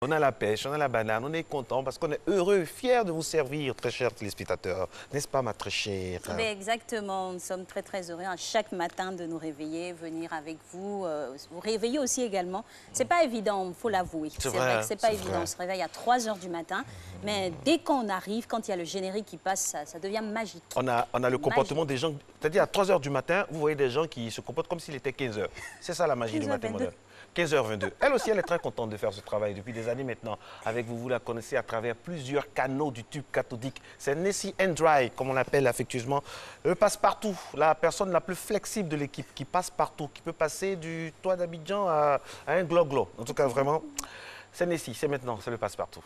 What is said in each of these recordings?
On a la pêche, on a la banane, on est content parce qu'on est heureux, fiers de vous servir, très chers téléspectateurs. N'est-ce pas, ma très chère? Ben exactement, nous sommes très heureux à chaque matin de nous réveiller, venir avec vous, vous réveiller aussi également. C'est pas évident, il faut l'avouer. C'est vrai que c'est pas évident, on se réveille à 3 h du matin, mais dès qu'on arrive, quand il y a le générique qui passe, ça devient magique. On a le comportement des gens, c'est-à-dire à 3 h du matin, vous voyez des gens qui se comportent comme s'il était 15 h. C'est ça la magie du matin moderne. 15h22. Elle aussi, elle est très contente de faire ce travail depuis des années maintenant. Avec vous, vous la connaissez à travers plusieurs canaux du tube cathodique. C'est Nessie Dry, comme on l'appelle affectueusement. Passe-partout, la personne la plus flexible de l'équipe, qui passe partout, qui peut passer du toit d'Abidjan à un glo-glo. En tout cas, vraiment, c'est Nessie, c'est maintenant, c'est le passe-partout.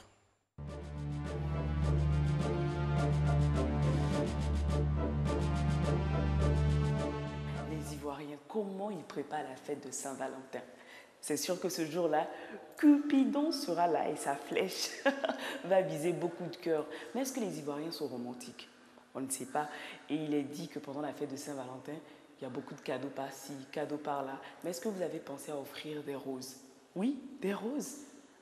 Les Ivoiriens, comment ils préparent la fête de Saint-Valentin? C'est sûr que ce jour-là, Cupidon sera là et sa flèche va viser beaucoup de cœurs. Mais est-ce que les Ivoiriens sont romantiques? On ne sait pas. Et il est dit que pendant la fête de Saint-Valentin, il y a beaucoup de cadeaux par-ci, cadeaux par-là. Mais est-ce que vous avez pensé à offrir des roses? Oui, des roses.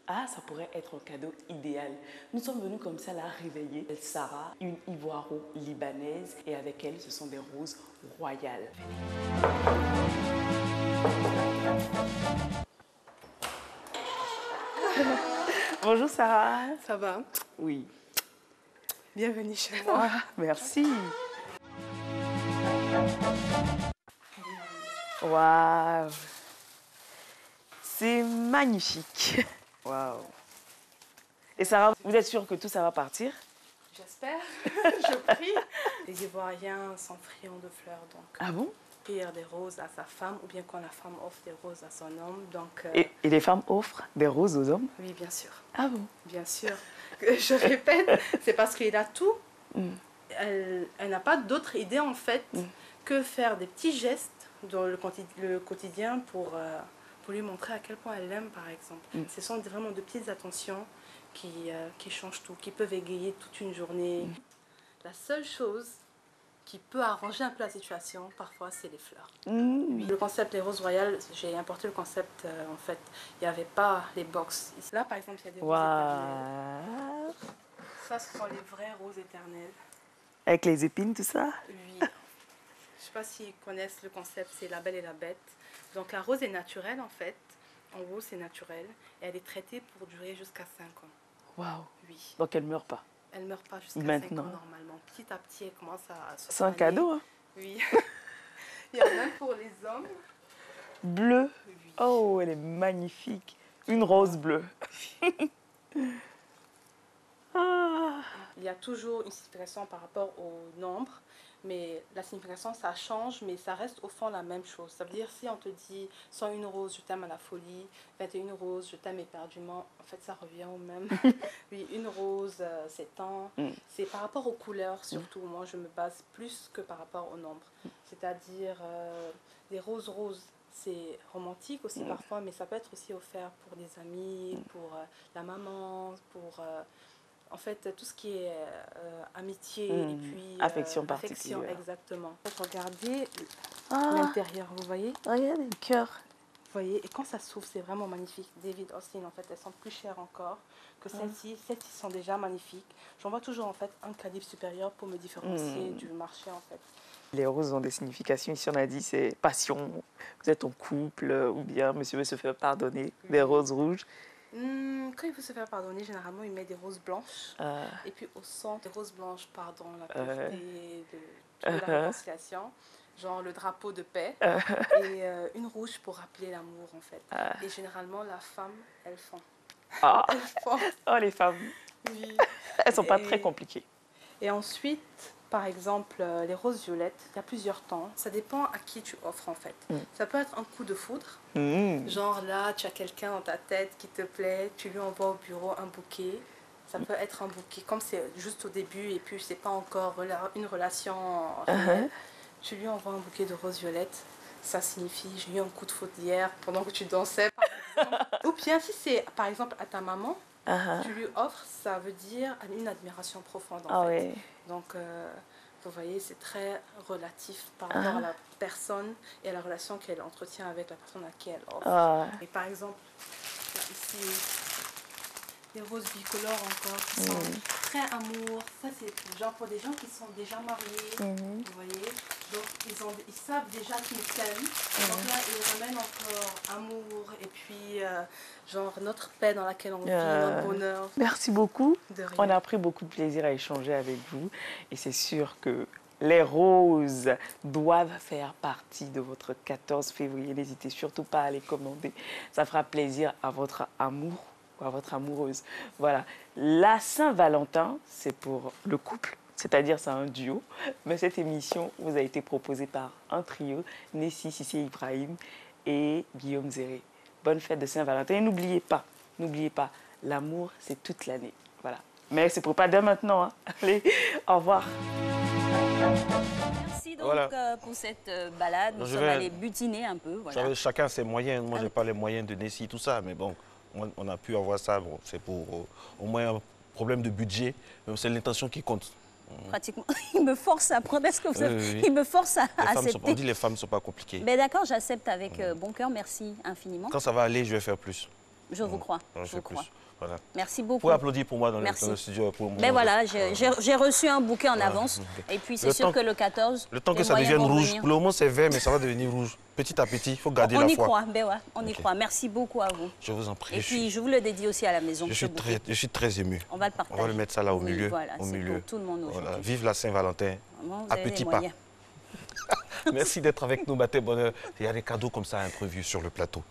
Ah, ça pourrait être un cadeau idéal. Nous sommes venus comme ça la réveiller. Sarah, une Ivoiro-libanaise, et avec elle, ce sont des roses royales. Bonjour Sarah. Ça va? Oui. Bienvenue chez moi. Merci. Waouh. C'est magnifique. Waouh. Et Sarah, vous êtes sûre que tout ça va partir? J'espère. Je prie. Les Ivoiriens sont friands de fleurs, donc. Ah bon? Offrir des roses à sa femme, ou bien quand la femme offre des roses à son homme, donc. Et les femmes offrent des roses aux hommes? Oui, bien sûr. Ah bon? Bien sûr. Je répète, c'est parce qu'il a tout. Elle n'a pas d'autre idée en fait que faire des petits gestes dans le quotidien pour lui montrer à quel point elle l'aime, par exemple. Ce sont vraiment de petites attentions qui changent tout, qui peuvent égayer toute une journée. La seule chose qui peut arranger un peu la situation, parfois, c'est les fleurs. Oui. Le concept des roses royales, j'ai importé le concept, en fait, il n'y avait pas les box. Là, par exemple, il y a des roses éternelles. Ça, ce sont les vraies roses éternelles. Avec les épines, tout ça? Oui. Je ne sais pas s'ils connaissent le concept, c'est La Belle et la Bête. Donc, la rose est naturelle, en fait. En gros, c'est naturel. Et elle est traitée pour durer jusqu'à 5 ans. Waouh. Oui. Donc, elle ne meurt pas? Elle ne meurt pas jusqu'à 5 ans normalement. Petit à petit, elle commence à se C'est un cadeau, hein? Oui. Il y en a pour les hommes. Bleue. Oui. Oh, elle est magnifique. Une rose bleue. Ah. Il y a toujours une signification par rapport au nombre, mais la signification, ça change, mais ça reste au fond la même chose. Ça veut dire, si on te dit 101 roses, je t'aime à la folie, 21 roses, je t'aime éperdument, en fait, ça revient au même. Oui, une rose, 7 ans. C'est par rapport aux couleurs, surtout. Moi, je me base plus que par rapport au nombre. C'est-à-dire, des roses roses. C'est romantique aussi parfois, mais ça peut être aussi offert pour des amis, pour la maman, pour... en fait, tout ce qui est amitié et puis... affection particulière. Affection, exactement. Regardez l'intérieur, vous voyez? Regardez le cœur. Vous voyez? Et quand ça s'ouvre, c'est vraiment magnifique. David Austin, en fait, elles sont plus chères encore que celles-ci. Celles-ci sont déjà magnifiques. J'envoie toujours, en fait, un calibre supérieur pour me différencier du marché, en fait. Les roses ont des significations. Ici, on a dit c'est passion. Vous êtes en couple ou bien monsieur veut se faire pardonner. Des roses rouges. Quand il veut se faire pardonner, généralement, il met des roses blanches. Et puis au centre, des roses blanches, pardon, la pureté de la réconciliation. Genre le drapeau de paix. Et une rouge pour rappeler l'amour, en fait. Et généralement, la femme, elles font. Elles font. Oh, les femmes. Oui. Elles sont pas très compliquées. Et ensuite, par exemple, les roses violettes, il y a plusieurs temps. Ça dépend à qui tu offres, en fait. Ça peut être un coup de foudre. Genre là, tu as quelqu'un dans ta tête qui te plaît, tu lui envoies au bureau un bouquet. Ça peut être un bouquet, comme c'est juste au début et puis c'est pas encore une relation réelle. Tu lui envoies un bouquet de roses violettes. Ça signifie, j'ai eu un coup de foudre hier pendant que tu dansais, par exemple. Ou bien si c'est, par exemple, à ta maman, tu lui offres, ça veut dire une admiration profonde, en fait. Ouais. Donc, vous voyez, c'est très relatif par rapport à la personne et à la relation qu'elle entretient avec la personne à qui elle offre. Et par exemple, là, ici, des roses bicolores encore, qui sont très amour. Ça, c'est genre pour des gens qui sont déjà mariés, vous voyez. Donc, ils savent déjà qu'ils s'aiment. Donc là, ils ramènent encore amour et puis, genre, notre paix dans laquelle on vit, notre bonheur. Merci beaucoup. De rien. On a pris beaucoup de plaisir à échanger avec vous. Et c'est sûr que les roses doivent faire partie de votre 14 février. N'hésitez surtout pas à les commander. Ça fera plaisir à votre amour ou à votre amoureuse. Voilà. La Saint-Valentin, c'est pour le couple, c'est-à-dire c'est un duo. Mais cette émission vous a été proposée par un trio, Nessie, Sissi Ibrahim et Guillaume Zéré. Bonne fête de Saint-Valentin. Et n'oubliez pas, l'amour, c'est toute l'année. Voilà. Mais c'est pour pas dès maintenant. Hein. Allez, au revoir. Merci donc pour cette balade. Nous sommes allés butiner un peu. Voilà. Chacun ses moyens. Moi, je n'ai pas les moyens de Nessie, tout ça. Mais bon, on a pu avoir ça. Bon, c'est pour au moins un problème de budget. C'est l'intention qui compte. Pratiquement. Il me force à prendre. Est-ce que vous avez... Il me force à accepter. On dit les femmes ne sont pas compliquées. Mais d'accord, j'accepte avec bon cœur. Merci infiniment. Quand ça va aller, je vais faire plus. Je vous crois. Je vous crois. Voilà. Merci beaucoup. Vous pouvez applaudir pour moi dans le studio. Ben voilà, j'ai reçu un bouquet en avance. Et puis c'est sûr que le 14... Le temps que ça devienne rouge. Pour le moment, c'est vert, mais ça va devenir rouge. Petit à petit, il faut garder la foi. On y croit, ben ouais, on y croit. Merci beaucoup à vous. Je vous en prie. Et puis, je vous le dédie aussi à la maison. Je suis très ému. On va le partager. On va le mettre ça là au milieu. Voilà, c'est pour tout le monde aujourd'hui. Voilà. Vive la Saint-Valentin. À petits pas. Merci d'être avec nous, Maté Bonheur. Il y a des cadeaux comme ça imprévus sur le plateau.